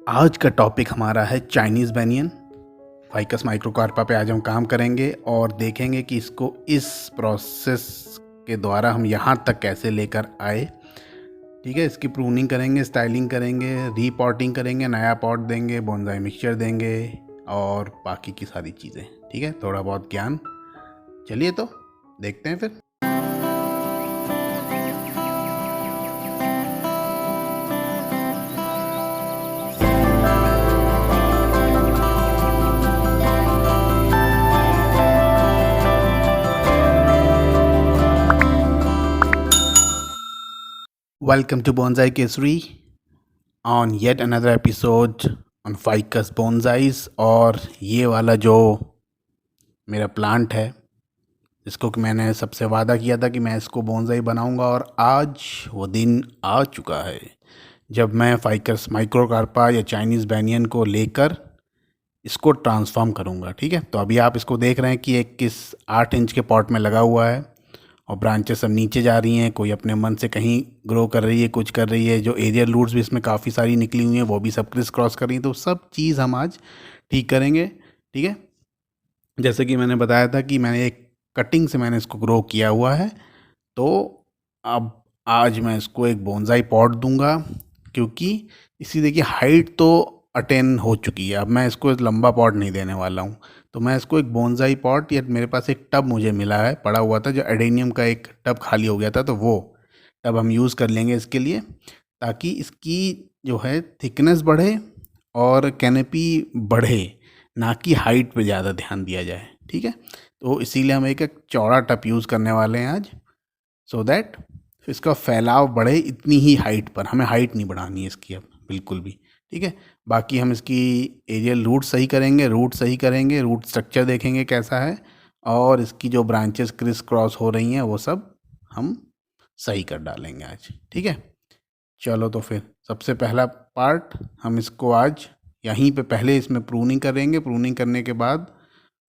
आज का टॉपिक हमारा है चाइनीज़ बैनियन फाइकस माइक्रोकार्पा पे। आज हम काम करेंगे और देखेंगे कि इसको इस प्रोसेस के द्वारा हम यहाँ तक कैसे लेकर आए। ठीक है, इसकी प्रूनिंग करेंगे, स्टाइलिंग करेंगे, रीपॉटिंग करेंगे, नया पॉट देंगे, बोनसाई मिक्सचर देंगे और बाकी की सारी चीज़ें। ठीक है, थोड़ा बहुत ज्ञान। चलिए तो देखते हैं फिर। Welcome to Bonsai Kesari on yet another episode on Ficus Bonsais। और ये वाला जो मेरा प्लांट है जिसको कि मैंने सबसे वादा किया था कि मैं इसको बोनसाई बनाऊंगा, और आज वो दिन आ चुका है जब मैं फाइकस माइक्रोकार्पा या चाइनीज़ बैनियन को लेकर इसको ट्रांसफॉर्म करूंगा। ठीक है, तो अभी आप इसको देख रहे हैं कि एक 8 इंच के पॉट में लगा हुआ है और ब्रांचेस सब नीचे जा रही हैं। कोई अपने मन से कहीं ग्रो कर रही है, कुछ कर रही है। जो एरियल रूट्स भी इसमें काफ़ी सारी निकली हुई हैं वो भी सब क्रिस क्रॉस कर रही हैं। तो सब चीज़ हम आज ठीक करेंगे। ठीक है, जैसे कि मैंने बताया था कि मैंने एक कटिंग से मैंने इसको ग्रो किया हुआ है, तो अब आज मैं इसको एक बोनसाई पॉट दूंगा, क्योंकि इसी देखिए हाइट तो अटेन हो चुकी है। अब मैं इसको एक लंबा पॉट नहीं देने वाला हूँ, तो मैं इसको एक बोनसाई पॉट, या मेरे पास एक टब मुझे मिला है, पड़ा हुआ था, जो एडेनियम का एक टब खाली हो गया था, तो वो टब हम यूज़ कर लेंगे इसके लिए, ताकि इसकी जो है थिकनेस बढ़े और कैनेपी बढ़े, ना कि हाइट पे ज़्यादा ध्यान दिया जाए। ठीक है, तो इसीलिए हम एक चौड़ा टब यूज़ करने वाले हैं आज, सो दैट इसका फैलाव बढ़े। इतनी ही हाइट पर, हमें हाइट नहीं बढ़ानी है इसकी अब बिल्कुल भी। ठीक है, बाकी हम इसकी एरियल रूट सही करेंगे, रूट स्ट्रक्चर देखेंगे कैसा है, और इसकी जो ब्रांचेस क्रिस क्रॉस हो रही हैं वो सब हम सही कर डालेंगे आज। ठीक है, चलो तो फिर सबसे पहला पार्ट हम इसको आज यहीं पे पहले इसमें प्रूनिंग करेंगे। प्रूनिंग करने के बाद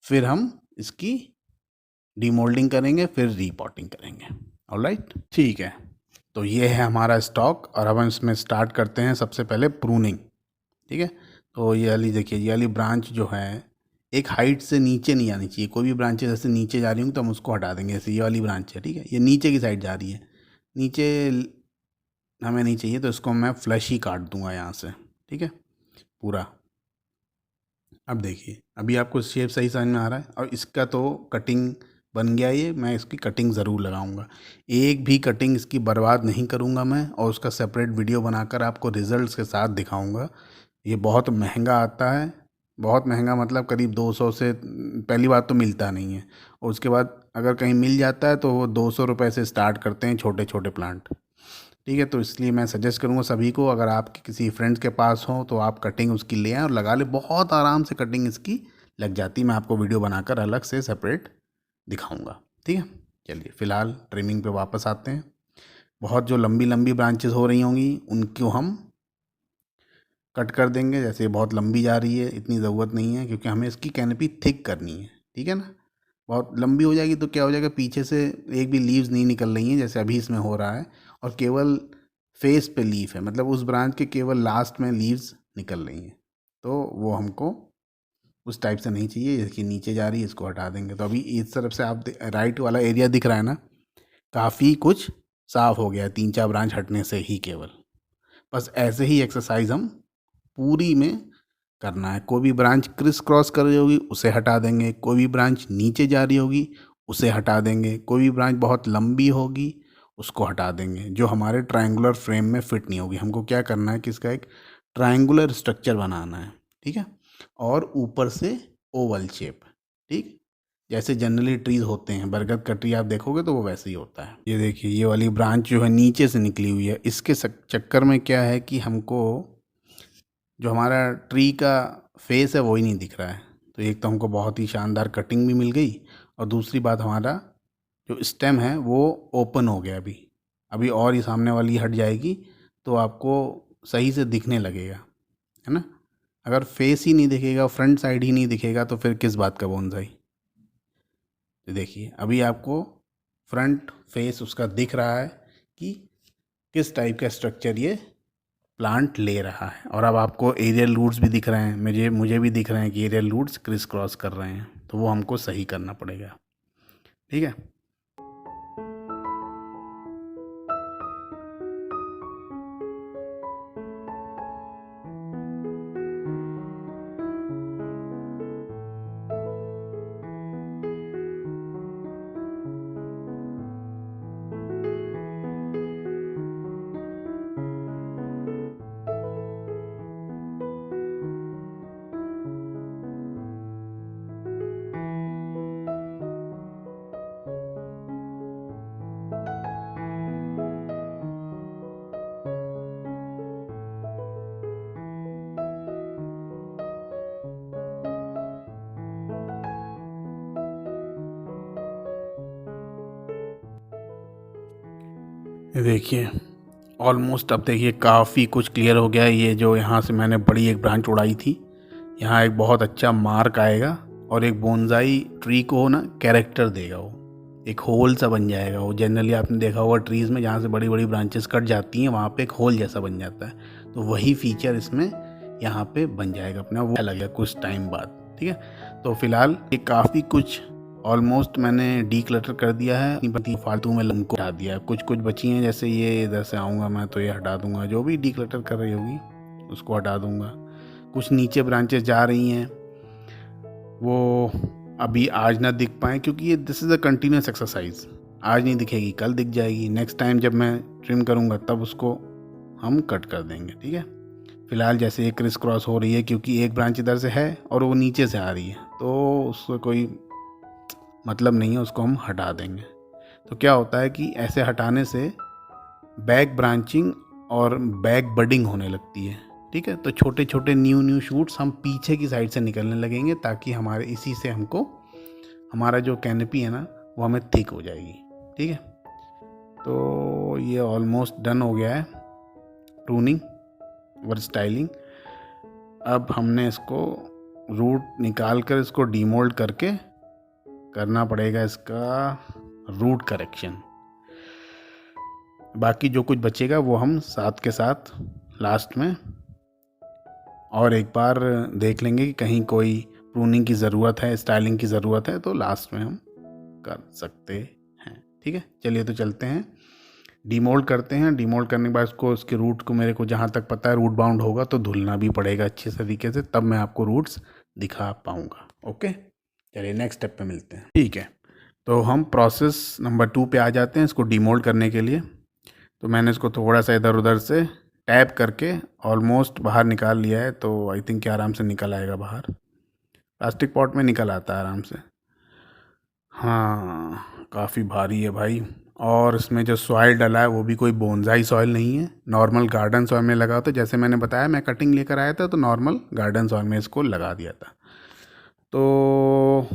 फिर हम इसकी डीमोल्डिंग करेंगे, फिर रीपॉटिंग करेंगे। ऑलराइट, ठीक है, तो ये है हमारा स्टॉक, और अब हम इसमें स्टार्ट करते हैं सबसे पहले प्रूनिंग। ठीक है, तो ये वाली देखिए, ये वाली ब्रांच जो है एक हाइट से नीचे नहीं आनी चाहिए। कोई भी ब्रांचेस जैसे नीचे जा रही होंगी तो हम उसको हटा देंगे। जैसे ये वाली ब्रांच है, ठीक है, ये नीचे की साइड जा रही है, नीचे हमें नहीं चाहिए, तो इसको मैं फ्लैश ही काट दूंगा यहाँ से। ठीक है, पूरा। अब देखिए, अभी आपको शेप सही समझ में आ रहा है, और इसका तो कटिंग बन गया। ये मैं इसकी कटिंग ज़रूर लगाऊंगा, एक भी कटिंग इसकी बर्बाद नहीं करूंगा मैं, और उसका सेपरेट वीडियो बनाकर आपको रिजल्ट्स के साथ दिखाऊंगा। ये बहुत महंगा आता है, बहुत महंगा, मतलब करीब 200 से, पहली बात तो मिलता नहीं है, और उसके बाद अगर कहीं मिल जाता है तो वो 200 रुपये से स्टार्ट करते हैं छोटे छोटे प्लांट। ठीक है, तो इसलिए मैं सजेस्ट करूँगा सभी को, अगर आपके किसी फ्रेंड्स के पास हो तो आप कटिंग उसकी ले आएँ और लगा ले। बहुत आराम से कटिंग इसकी लग जाती है। मैं आपको वीडियो बनाकर अलग से सेपरेट दिखाऊंगा। ठीक है, चलिए फ़िलहाल ट्रिमिंग पे वापस आते हैं। बहुत जो लंबी लंबी ब्रांचेस हो रही होंगी उनको हम कट कर देंगे। जैसे बहुत लंबी जा रही है, इतनी ज़रूरत नहीं है, क्योंकि हमें इसकी कैनपी थिक करनी है। ठीक है ना, बहुत लंबी हो जाएगी तो क्या हो जाएगा, पीछे से एक भी लीव्स नहीं निकल रही हैं जैसे अभी इसमें हो रहा है, और केवल फेस पे लीफ है, मतलब उस ब्रांच के केवल लास्ट में लीव्स निकल रही हैं, तो वो हमको उस टाइप से नहीं चाहिए। इसकी नीचे जा रही है, इसको हटा देंगे। तो अभी इस तरफ से आप राइट वाला एरिया दिख रहा है ना, काफ़ी कुछ साफ हो गया है 3-4 ब्रांच हटने से ही केवल। बस ऐसे ही एक्सरसाइज हम पूरी में करना है। कोई भी ब्रांच क्रिस क्रॉस कर रही होगी उसे हटा देंगे, कोई भी ब्रांच नीचे जा रही होगी उसे हटा देंगे, कोई भी ब्रांच बहुत लंबी होगी उसको हटा देंगे, जो हमारे ट्रायंगुलर फ्रेम में फिट नहीं होगी। हमको क्या करना है कि इसका एक ट्रायंगुलर स्ट्रक्चर बनाना है। ठीक है, और ऊपर से ओवल शेप। ठीक, जैसे जनरली ट्रीज होते हैं, बरगद का ट्री आप देखोगे तो वो वैसे ही होता है। ये देखिए, ये वाली ब्रांच जो है नीचे से निकली हुई है। इसके चक्कर में क्या है कि हमको जो हमारा ट्री का फेस है वो ही नहीं दिख रहा है। तो एक तो हमको बहुत ही शानदार कटिंग भी मिल गई, और दूसरी बात हमारा जो स्टेम है वो ओपन हो गया। अभी अभी और ही सामने वाली हट जाएगी तो आपको सही से दिखने लगेगा, है ना। अगर फेस ही नहीं दिखेगा, फ्रंट साइड ही नहीं दिखेगा, तो फिर किस बात का बोनसाई। तो देखिए, अभी आपको फ्रंट फेस उसका दिख रहा है कि किस टाइप का स्ट्रक्चर ये प्लांट ले रहा है। और अब आपको एरियल रूट्स भी दिख रहे हैं, मुझे भी दिख रहे हैं कि एरियल रूट्स क्रिस क्रॉस कर रहे हैं, तो वो हमको सही करना पड़ेगा। ठीक है। देखिए ऑलमोस्ट अब देखिए काफ़ी कुछ क्लियर हो गया है। ये जो यहाँ से मैंने बड़ी एक ब्रांच उड़ाई थी, यहाँ एक बहुत अच्छा मार्क आएगा और एक बोनसाई ट्री को ना कैरेक्टर देगा, वो एक होल सा बन जाएगा। वो जनरली आपने देखा होगा ट्रीज़ में जहाँ से बड़ी बड़ी ब्रांचेस कट जाती हैं वहाँ पे एक होल जैसा बन जाता है, तो वही फीचर इसमें यहाँ पे बन जाएगा अपना, वो लगेगा कुछ टाइम बाद। ठीक है, तो फिलहाल ये काफ़ी कुछ ऑलमोस्ट मैंने डीक्लटर कर दिया है, फालतू में लंग को हटा दिया है। कुछ कुछ बची हैं, जैसे ये इधर से आऊँगा मैं तो ये हटा दूंगा, जो भी डीक्लटर कर रही होगी उसको हटा दूंगा। कुछ नीचे ब्रांचेस जा रही हैं, वो अभी आज ना दिख पाए क्योंकि ये this is a continuous exercise. आज नहीं दिखेगी, कल दिख जाएगी। नेक्स्ट टाइम जब मैं ट्रिम करूँगा तब उसको हम कट कर देंगे। ठीक है, फिलहाल जैसे ये क्रिस क्रॉस हो रही है क्योंकि एक ब्रांच इधर से है और वो नीचे से आ रही है, तो उसको कोई मतलब नहीं है, उसको हम हटा देंगे। तो क्या होता है कि ऐसे हटाने से बैक ब्रांचिंग और बैक बडिंग होने लगती है। ठीक है, तो छोटे छोटे न्यू शूट्स हम पीछे की साइड से निकलने लगेंगे, ताकि हमारे इसी से हमको हमारा जो कैनपी है ना वो हमें थिक हो जाएगी। ठीक है, तो ये ऑलमोस्ट डन हो गया है प्रूनिंग और स्टाइलिंग। अब हमने इसको रूट निकाल कर इसको डीमोल्ड करके करना पड़ेगा इसका रूट करेक्शन। बाकी जो कुछ बचेगा वो हम साथ के साथ लास्ट में और एक बार देख लेंगे कि कहीं कोई प्रूनिंग की ज़रूरत है, स्टाइलिंग की ज़रूरत है, तो लास्ट में हम कर सकते हैं। ठीक है, चलिए तो चलते हैं, डीमोल्ड करते हैं। डीमोल्ड करने के बाद उसको उसके रूट को मेरे को जहाँ तक पता है रूट बाउंड होगा, तो धुलना भी पड़ेगा अच्छे तरीके से, तब मैं आपको रूट्स दिखा पाऊँगा। ओके, चलिए नेक्स्ट स्टेप पे मिलते हैं। ठीक है, तो हम प्रोसेस नंबर 2 पे आ जाते हैं इसको डीमोल्ड करने के लिए। तो मैंने इसको थोड़ा सा इधर उधर से टैप करके ऑलमोस्ट बाहर निकाल लिया है, तो आई थिंक कि आराम से निकल आएगा बाहर। प्लास्टिक पॉट में निकल आता है आराम से। हाँ, काफ़ी भारी है भाई। और इसमें जो सॉइल डला है वो भी कोई बोनसाई सॉइल नहीं है, नॉर्मल गार्डन सॉइल में लगा। तो जैसे मैंने बताया मैं कटिंग लेकर आया था, तो नॉर्मल गार्डन सॉइल में इसको लगा दिया था। तो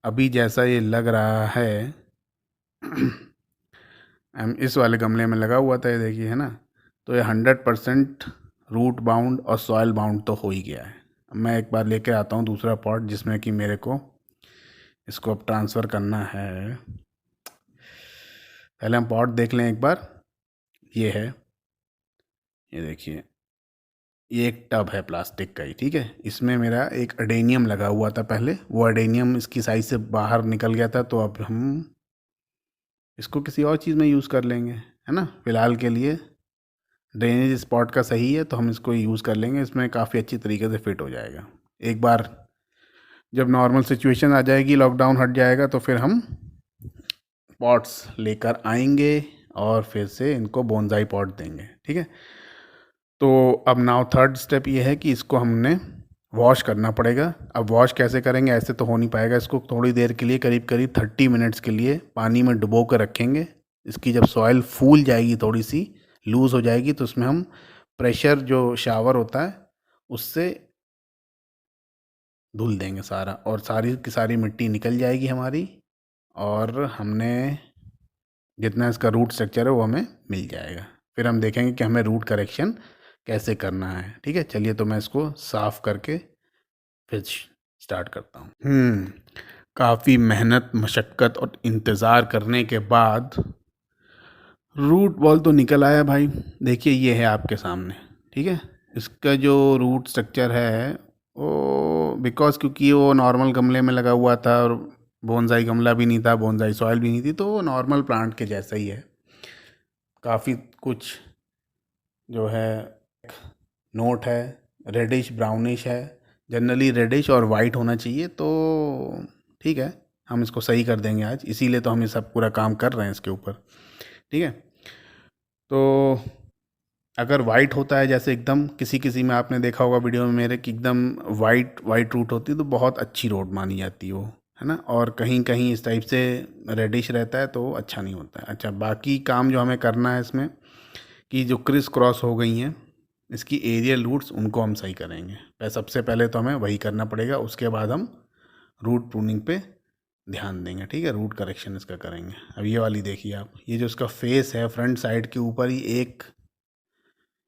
अभी जैसा ये लग रहा है इस वाले गमले में लगा हुआ था, ये देखिए, है ना। तो ये 100% रूट बाउंड और सॉइल बाउंड तो हो ही गया है। मैं एक बार लेके आता हूँ दूसरा पॉट, जिसमें कि मेरे को इसको अब ट्रांसफ़र करना है। पहले हम पॉट देख लें एक बार। ये है, ये देखिए, ये एक टब है प्लास्टिक का ही। ठीक है, इसमें मेरा एक अडेनियम लगा हुआ था पहले, वो अडेनियम इसकी साइज़ से बाहर निकल गया था, तो अब हम इसको किसी और चीज़ में यूज़ कर लेंगे, है ना। फ़िलहाल के लिए ड्रेनेज स्पॉट का सही है, तो हम इसको यूज़ कर लेंगे, इसमें काफ़ी अच्छी तरीके से फिट हो जाएगा। एक बार जब नॉर्मल सिचुएशन आ जाएगी, लॉकडाउन हट जाएगा, तो फिर हम पॉट्स लेकर आएंगे और फिर से इनको बोनसाई पॉट देंगे। ठीक है, तो अब नाउ थर्ड स्टेप ये है कि इसको हमने वॉश करना पड़ेगा। अब वॉश कैसे करेंगे, ऐसे तो हो नहीं पाएगा। इसको थोड़ी देर के लिए, करीब करीब 30 मिनट्स के लिए पानी में डुबो कर रखेंगे। इसकी जब सॉइल फूल जाएगी, थोड़ी सी लूज़ हो जाएगी, तो उसमें हम प्रेशर जो शावर होता है उससे धुल देंगे सारा, और सारी की सारी मिट्टी निकल जाएगी हमारी, और हमने जितना इसका रूट स्ट्रक्चर है वो हमें मिल जाएगा। फिर हम देखेंगे कि हमें रूट करेक्शन कैसे करना है। ठीक है, चलिए तो मैं इसको साफ़ करके फिर स्टार्ट करता हूँ। काफ़ी मेहनत, मशक्क़त और इंतज़ार करने के बाद रूट बॉल तो निकल आया भाई। देखिए, ये है आपके सामने। ठीक है। इसका जो रूट स्ट्रक्चर है वो क्योंकि वो नॉर्मल गमले में लगा हुआ था और बोनसाई गमला भी नहीं था, बोनसाई सॉइल भी नहीं थी, तो वो नॉर्मल प्लांट के जैसा ही है। काफ़ी कुछ जो है नोट है, रेडिश ब्राउनिश है, जनरली रेडिश और वाइट होना चाहिए। तो ठीक है, हम इसको सही कर देंगे आज, इसीलिए तो हम ये सब पूरा काम कर रहे हैं इसके ऊपर। ठीक है। तो अगर वाइट होता है जैसे एकदम किसी किसी में आपने देखा होगा वीडियो में मेरे कि एकदम वाइट वाइट रूट होती है तो बहुत अच्छी रोड मानी जाती है वो, है ना। और कहीं कहीं इस टाइप से रेडिश रहता है तो अच्छा नहीं होता है। अच्छा, बाकी काम जो हमें करना है इसमें कि जो क्रिस क्रॉस हो गई हैं इसकी एरियल रूट्स, उनको हम सही करेंगे। सबसे पहले तो हमें वही करना पड़ेगा, उसके बाद हम रूट प्रूनिंग पे ध्यान देंगे। ठीक है, रूट करेक्शन इसका करेंगे। अब ये वाली देखिए आप, ये जो इसका फेस है फ्रंट साइड के ऊपर ही एक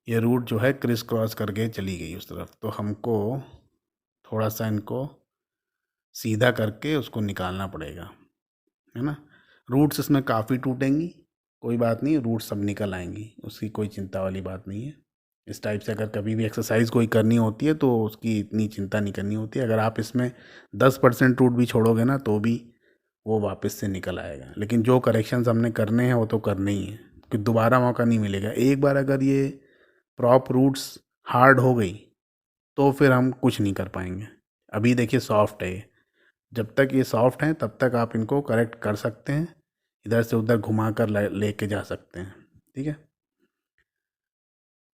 ये रूट जो है क्रिस क्रॉस करके चली गई उस तरफ, तो हमको थोड़ा सा इनको सीधा करके उसको निकालना पड़ेगा, है ना। रूट्स इसमें काफ़ी टूटेंगी, कोई बात नहीं, रूट्स सब निकल आएंगी, उसकी कोई चिंता वाली बात नहीं है। इस टाइप से अगर कभी भी एक्सरसाइज कोई करनी होती है तो उसकी इतनी चिंता नहीं करनी होती है। अगर आप इसमें 10% रूट भी छोड़ोगे ना तो भी वो वापस से निकल आएगा। लेकिन जो करेक्शंस हमने करने हैं वो तो करने ही हैं, क्योंकि दोबारा मौका नहीं मिलेगा। एक बार अगर ये प्रॉप रूट्स हार्ड हो गई तो फिर हम कुछ नहीं कर पाएंगे। अभी देखिए सॉफ्ट है ये, जब तक ये सॉफ्ट हैं तब तक आप इनको करेक्ट कर सकते हैं, इधर से उधर घुमा कर लेके जा सकते हैं। ठीक है।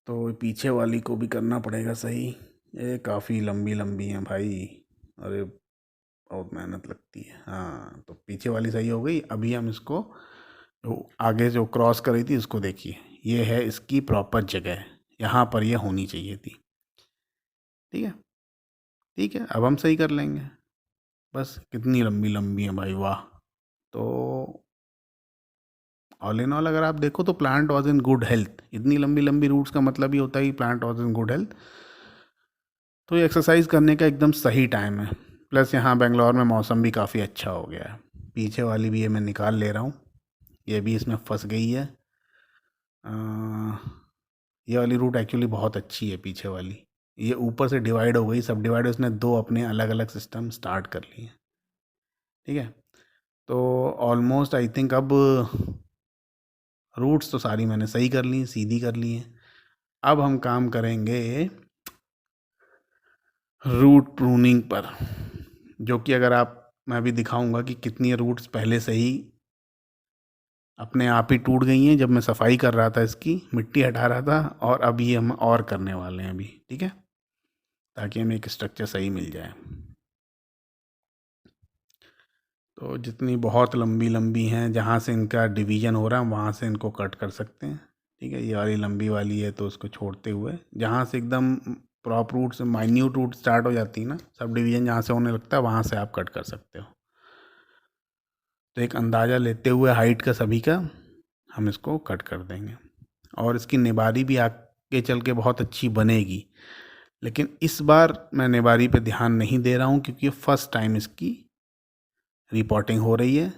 तो पीछे वाली को भी करना पड़ेगा सही, ये काफ़ी लंबी लंबी हैं भाई, अरे बहुत मेहनत लगती है। हाँ, तो पीछे वाली सही हो गई। अभी हम इसको जो आगे जो क्रॉस कर रही थी इसको देखिए, ये है इसकी प्रॉपर जगह, यहाँ पर ये होनी चाहिए थी। ठीक है। ठीक है, अब हम सही कर लेंगे। बस कितनी लंबी लंबी है भाई, वाह। तो ऑल इन ऑल अगर आप देखो तो plant was in good health. इतनी लंबी लंबी रूट्स का मतलब ही होता है कि plant was in good health. तो ये एक्सरसाइज करने का एकदम सही टाइम है। प्लस यहाँ बेंगलोर में मौसम भी काफ़ी अच्छा हो गया है। पीछे वाली भी ये मैं निकाल ले रहा हूँ, ये भी इसमें फंस गई है। अ, ये वाली रूट एक्चुअली बहुत अच्छी है पीछे वाली, ये ऊपर से डिवाइड हो गई, सब डिवाइड, उसने दो अपने अलग अलग सिस्टम स्टार्ट कर लिए। ठीक है। तो ऑलमोस्ट आई थिंक अब रूट्स तो सारी मैंने सही कर ली, सीधी कर ली हैं। अब हम काम करेंगे रूट प्रूनिंग पर, जो कि अगर आप, मैं भी दिखाऊंगा कि कितनी रूट्स पहले से ही अपने आप ही टूट गई हैं जब मैं सफाई कर रहा था, इसकी मिट्टी हटा रहा था, और अभी हम और करने वाले हैं अभी। ठीक है, ताकि हमें एक स्ट्रक्चर सही मिल जाए। तो जितनी बहुत लंबी लंबी हैं जहाँ से इनका डिवीज़न हो रहा है वहाँ से इनको कट कर सकते हैं। ठीक है, ये वाली लंबी वाली है तो उसको छोड़ते हुए जहाँ से एकदम प्रॉप रूट से माइन्यूट रूट स्टार्ट हो जाती है ना, सब डिवीज़न जहाँ से होने लगता है वहाँ से आप कट कर सकते हो। तो एक अंदाज़ा लेते हुए हाइट का सभी का हम इसको कट कर देंगे। और इसकी निबारी भी आगे चल के बहुत अच्छी बनेगी, लेकिन इस बार मैं निबारी पे ध्यान नहीं दे रहा हूँ क्योंकि फर्स्ट टाइम इसकी रिपोर्टिंग हो रही है।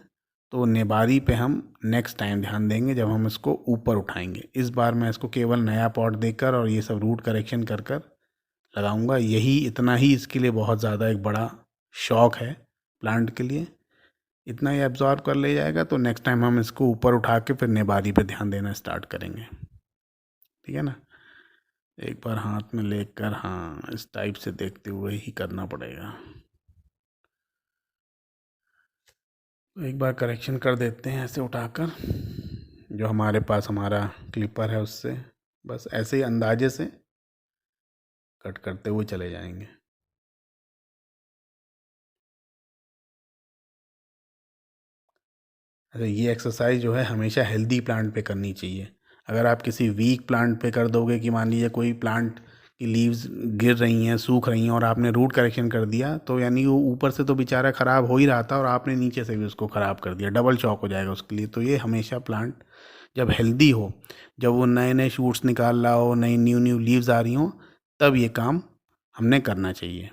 तो निबारी पे हम नेक्स्ट टाइम ध्यान देंगे जब हम इसको ऊपर उठाएंगे। इस बार मैं इसको केवल नया पॉट देकर और ये सब रूट करेक्शन कर कर लगाऊंगा। यही इतना ही इसके लिए बहुत ज़्यादा एक बड़ा शौक है प्लांट के लिए। इतना ही एब्जॉर्ब कर ले जाएगा तो नेक्स्ट टाइम हम इसको ऊपर उठा के फिर निबारी पे ध्यान देना स्टार्ट करेंगे। ठीक है ना। एक बार हाथ में लेकर, हाँ, इस टाइप से देखते हुए ही करना पड़ेगा। तो एक बार करेक्शन कर देते हैं ऐसे उठाकर, जो हमारे पास हमारा क्लिपर है उससे, बस ऐसे ही अंदाजे से कट करते हुए चले जाएंगे। अरे ये एक्सरसाइज जो है हमेशा हेल्दी प्लांट पे करनी चाहिए। अगर आप किसी वीक प्लांट पे कर दोगे कि मान लीजिए कोई प्लांट की लीव्स गिर रही हैं, सूख रही हैं, और आपने रूट करेक्शन कर दिया तो यानी वो ऊपर से तो बेचारा ख़राब हो ही रहा था और आपने नीचे से भी उसको ख़राब कर दिया, डबल चौक हो जाएगा उसके लिए। तो ये हमेशा प्लांट जब हेल्दी हो, जब वो नए नए शूट्स निकाल रहा हो, नई न्यू न्यू लीव्स आ रही हों, तब ये काम हमने करना चाहिए।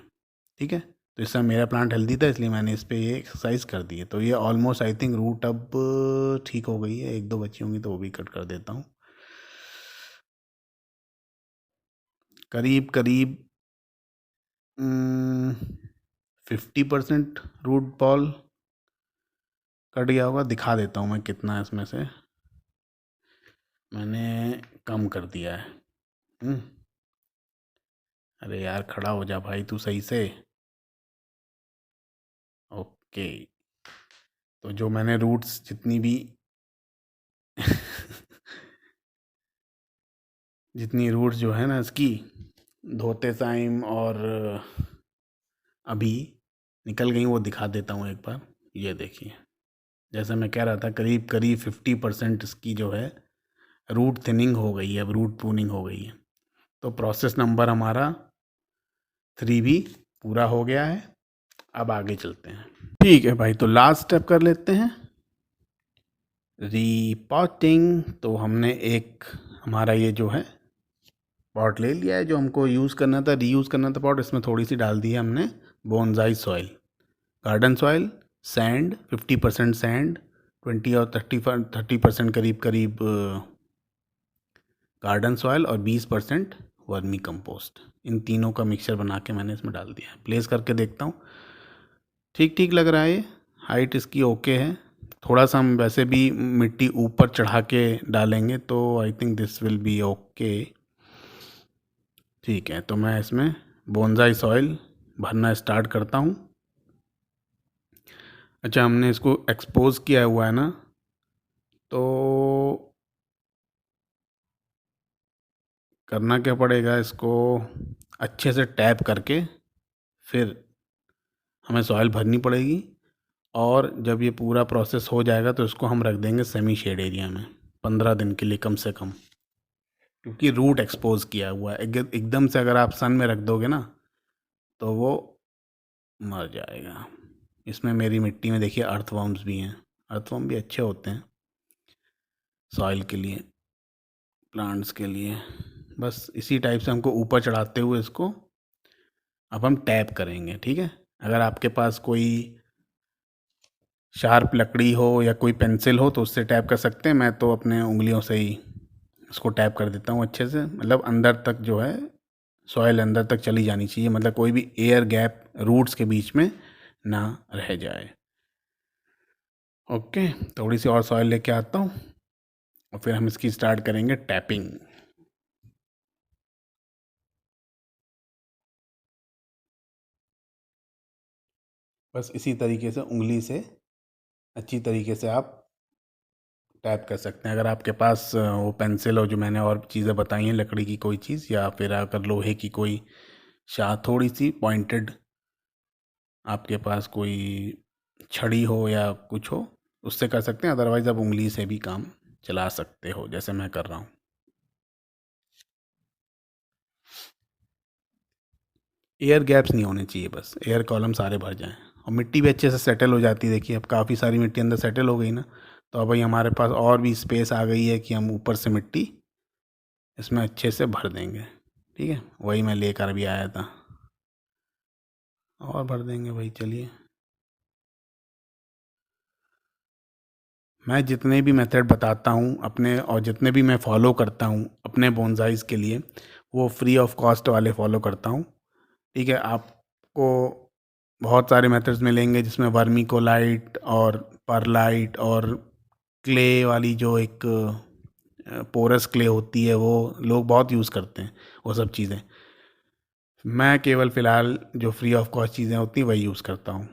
ठीक है। तो इस समय मेरा प्लांट हेल्दी था इसलिए मैंने इस पे ये एक्सरसाइज कर दी है। तो ये ऑलमोस्ट आई थिंक रूट अब ठीक हो गई है, एक दो बची होंगी तो वो भी कट कर देता हूँ। करीब करीब 50% रूट बॉल कट गया होगा। दिखा देता हूँ मैं कितना है इसमें से। मैंने कम कर दिया है। अरे यार खड़ा हो जा भाई तू सही से। ओके, तो जो मैंने रूट्स जितनी भी जितनी रूट्स जो है ना इसकी धोते टाइम और अभी निकल गई वो दिखा देता हूँ एक बार। ये देखिए, जैसे मैं कह रहा था करीब करीब 50% इसकी जो है रूट थिनिंग हो गई है, अब रूट प्रूनिंग हो गई है। तो प्रोसेस नंबर हमारा 3 भी पूरा हो गया है। अब आगे चलते हैं। ठीक है भाई, तो लास्ट स्टेप कर लेते हैं, रीपॉटिंग। तो हमने एक हमारा ये जो है पॉट ले लिया है जो हमको यूज़ करना था, रीयूज़ करना था पॉट। इसमें थोड़ी सी डाल दी है हमने bonsai soil, garden soil, sand 50% sand, 20 और 30% करीब करीब गार्डन सॉइल और 20% वर्मी कंपोस्ट। इन तीनों का मिक्सचर बना के मैंने इसमें डाल दिया है। प्लेस करके देखता हूँ, ठीक ठीक लग रहा है ये, हाइट इसकी ओके है। थोड़ा सा हम वैसे भी मिट्टी ऊपर चढ़ा के डालेंगे तो I think this will be okay. ठीक है, तो मैं इसमें बोनसाई सॉइल भरना स्टार्ट करता हूँ। अच्छा, हमने इसको एक्सपोज किया हुआ है ना, तो करना क्या पड़ेगा, इसको अच्छे से टैप करके फिर हमें सॉइल भरनी पड़ेगी। और जब ये पूरा प्रोसेस हो जाएगा तो इसको हम रख देंगे सेमी शेड एरिया में 15 दिन के लिए कम से कम, क्योंकि रूट एक्सपोज किया हुआ है। एकदम से अगर आप सन में रख दोगे ना तो वो मर जाएगा। इसमें मेरी मिट्टी में देखिए अर्थवर्म्स भी हैं। अर्थवर्म भी अच्छे होते हैं सॉइल के लिए, प्लांट्स के लिए। बस इसी टाइप से हमको ऊपर चढ़ाते हुए इसको अब हम टैप करेंगे। ठीक है, अगर आपके पास कोई शार्प लकड़ी हो या कोई पेंसिल हो तो उससे टैप कर सकते हैं। मैं तो अपने उंगलियों से ही इसको टैप कर देता हूँ अच्छे से। मतलब अंदर तक जो है सॉइल अंदर तक चली जानी चाहिए, मतलब कोई भी एयर गैप रूट्स के बीच में ना रह जाए। ओके, थोड़ी सी और सॉइल लेके आता हूँ और फिर हम इसकी स्टार्ट करेंगे टैपिंग। बस इसी तरीके से उंगली से अच्छी तरीके से आप टैप कर सकते हैं। अगर आपके पास वो पेंसिल हो, जो मैंने और चीज़ें बताई हैं, लकड़ी की कोई चीज़, या फिर अगर लोहे की कोई शाह थोड़ी सी पॉइंटेड आपके पास कोई छड़ी हो या कुछ हो, उससे कर सकते हैं। अदरवाइज़ आप उंगली से भी काम चला सकते हो जैसे मैं कर रहा हूँ। एयर गैप्स नहीं होने चाहिए, बस एयर कॉलम सारे भर जाएं और मिट्टी भी अच्छे से सेटल हो जाती है। देखिए अब काफ़ी सारी मिट्टी अंदर सेटल हो गई ना, तो अब भाई हमारे पास और भी स्पेस आ गई है कि हम ऊपर से मिट्टी इसमें अच्छे से भर देंगे। ठीक है, वही मैं लेकर भी आया था, और भर देंगे भाई। चलिए, मैं जितने भी मेथड बताता हूँ अपने और जितने भी मैं फॉलो करता हूँ अपने बोनसाइज़ के लिए, वो फ्री ऑफ कॉस्ट वाले फॉलो करता हूँ। ठीक है, आपको बहुत सारे मेथड्स मिलेंगे जिसमें वर्मी कोलाइट और परलाइट और क्ले वाली जो एक पोरस क्ले होती है वो लोग बहुत यूज़ करते हैं, वो सब चीज़ें। मैं केवल फ़िलहाल जो फ्री ऑफ कॉस्ट चीज़ें होती हैं वही यूज़ करता हूँ।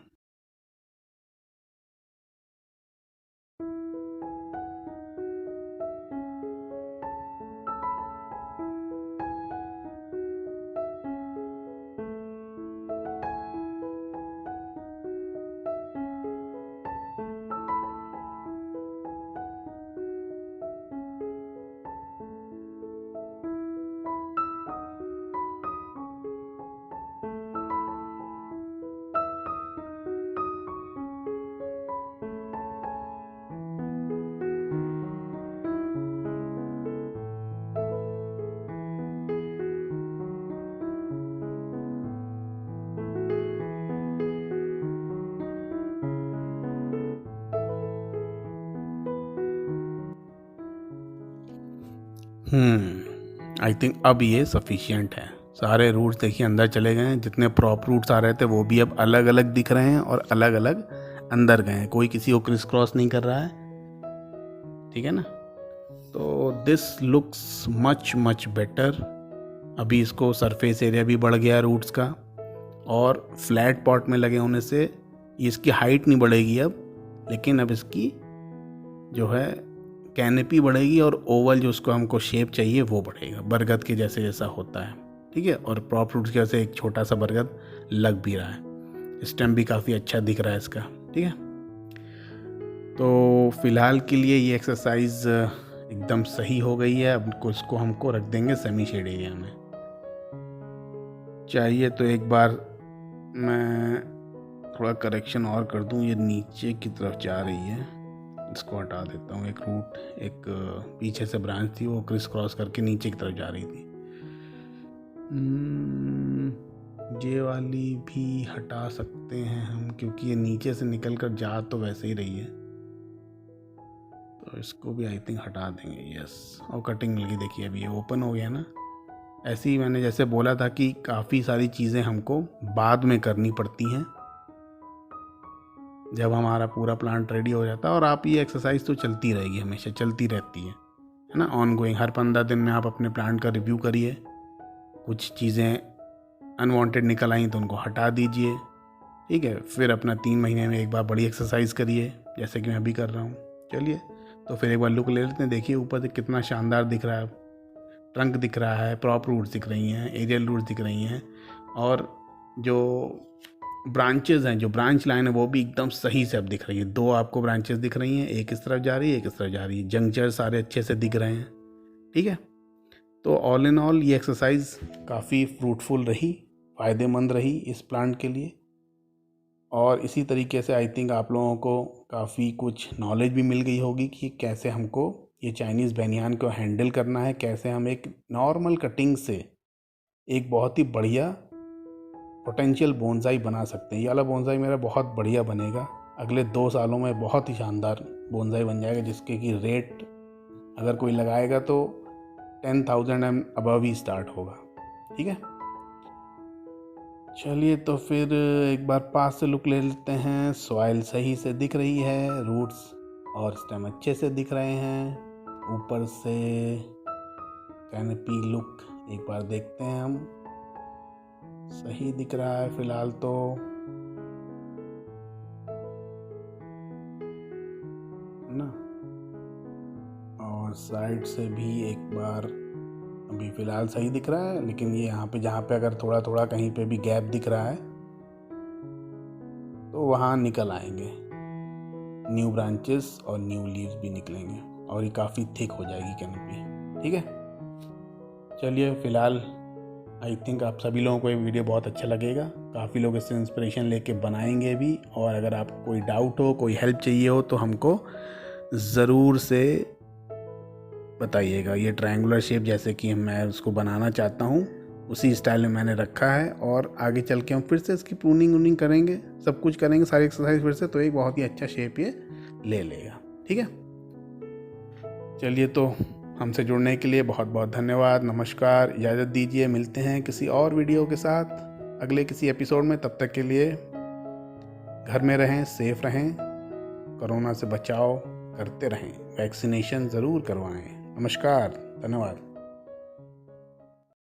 आई थिंक अब ये सफिशिएंट है। सारे रूट्स देखिए अंदर चले गए हैं। जितने प्रॉप रूट्स आ रहे थे वो भी अब अलग अलग दिख रहे हैं और अलग अलग अंदर गए हैं। कोई किसी को क्रिस क्रॉस नहीं कर रहा है, ठीक है ना। तो this looks much much better. अभी इसको सरफेस एरिया भी बढ़ गया रूट्स का, और फ्लैट पॉट में लगे होने से इसकी हाइट नहीं बढ़ेगी अब, लेकिन अब इसकी जो है कैनपी बढ़ेगी और ओवल जो उसको हमको शेप चाहिए वो बढ़ेगा, बरगद के जैसे जैसा होता है, ठीक है। और प्रॉप रूट्स की वजह से एक छोटा सा बरगद लग भी रहा है। स्टेम भी काफ़ी अच्छा दिख रहा है इसका, ठीक है। तो फिलहाल के लिए ये एक्सरसाइज एकदम सही हो गई है। अब इसको हमको रख देंगे सेमी शेड एरिया में। चाहिए तो एक बार मैं थोड़ा करेक्शन और कर दूं, ये नीचे की तरफ जा रही है, इसको हटा देता हूँ। एक रूट, एक पीछे से ब्रांच थी वो क्रिस क्रॉस करके नीचे की तरफ जा रही थी। ये वाली भी हटा सकते हैं हम, क्योंकि ये नीचे से निकल कर जा तो वैसे ही रही है, तो इसको भी आई थिंक हटा देंगे। यस, और कटिंग मिल गई। देखिए अभी ये ओपन हो गया ना। ऐसे ही मैंने जैसे बोला था कि काफ़ी सारी चीज़ें हमको बाद में करनी पड़ती हैं जब हमारा पूरा प्लांट रेडी हो जाता है। और आप ये एक्सरसाइज तो चलती रहेगी, हमेशा चलती रहती है ना, ऑन गोइंग। हर 15 दिन में आप अपने प्लांट का रिव्यू करिए। कुछ चीज़ें अनवांटेड निकल आई तो उनको हटा दीजिए, ठीक है। फिर अपना 3 महीने में एक बार बड़ी एक्सरसाइज करिए, जैसे कि मैं अभी कर रहा हूँ। चलिए तो फिर एक बार लुक ले लेते हैं। देखिए ऊपर से कितना शानदार दिख रहा है। ट्रंक दिख रहा है, प्रॉप रूट्स दिख रही हैं, एरियल रूट्स दिख रही हैं, और जो ब्रांचेस हैं, जो ब्रांच लाइन है वो भी एकदम सही से अब दिख रही है। 2 आपको ब्रांचेस दिख रही हैं, एक इस तरफ जा रही है, एक इस तरफ जा रही है। जंक्चर सारे अच्छे से दिख रहे हैं, ठीक है। तो ऑल इन ऑल ये एक्सरसाइज काफ़ी फ्रूटफुल रही, फ़ायदेमंद रही इस प्लांट के लिए। और इसी तरीके से आई थिंक आप लोगों को काफ़ी कुछ नॉलेज भी मिल गई होगी कि कैसे हमको ये चाइनीज़ बेनियान को हैंडल करना है, कैसे हम एक नॉर्मल कटिंग से एक बहुत ही बढ़िया पोटेंशियल बोनसाई बना सकते हैं। ये वाला बोनसाई मेरा बहुत बढ़िया बनेगा, अगले 2 सालों में बहुत ही शानदार बोनसाई बन जाएगा, जिसके की रेट अगर कोई लगाएगा तो 10,000 एंड अबव ही स्टार्ट होगा, ठीक है। चलिए तो फिर एक बार पास से लुक ले लेते हैं। सॉइल सही से दिख रही है, रूट्स और स्टेम अच्छे से दिख रहे हैं। ऊपर से कैनपी लुक एक बार देखते हैं हम, सही दिख रहा है फिलहाल तो। ना, और साइड से भी एक बार अभी फ़िलहाल सही दिख रहा है, लेकिन ये यहाँ पे जहाँ पे अगर थोड़ा थोड़ा कहीं पे भी गैप दिख रहा है तो वहाँ निकल आएंगे न्यू ब्रांचेस और न्यू लीव्स भी निकलेंगे, और ये काफ़ी थिक हो जाएगी कैनपी, ठीक है। चलिए फ़िलहाल आई थिंक आप सभी लोगों को ये वीडियो बहुत अच्छा लगेगा। काफ़ी लोग इससे इंस्पिरेशन लेके बनाएंगे भी। और अगर आपको कोई डाउट हो, कोई हेल्प चाहिए हो तो हमको ज़रूर से बताइएगा। ये ट्रायंगुलर शेप जैसे कि मैं उसको बनाना चाहता हूँ उसी स्टाइल में मैंने रखा है, और आगे चल के हम फिर से इसकी प्रूनिंग वूनिंग करेंगे, सब कुछ करेंगे, सारी एक्सरसाइज फिर से, तो एक बहुत ही अच्छा शेप ये ले लेगा, ठीक है। चलिए तो हमसे जुड़ने के लिए बहुत बहुत धन्यवाद। नमस्कार, इजाज़त दीजिए। मिलते हैं किसी और वीडियो के साथ अगले किसी एपिसोड में। तब तक के लिए घर में रहें, सेफ रहें, कोरोना से बचाव करते रहें, वैक्सीनेशन ज़रूर करवाएं। नमस्कार, धन्यवाद।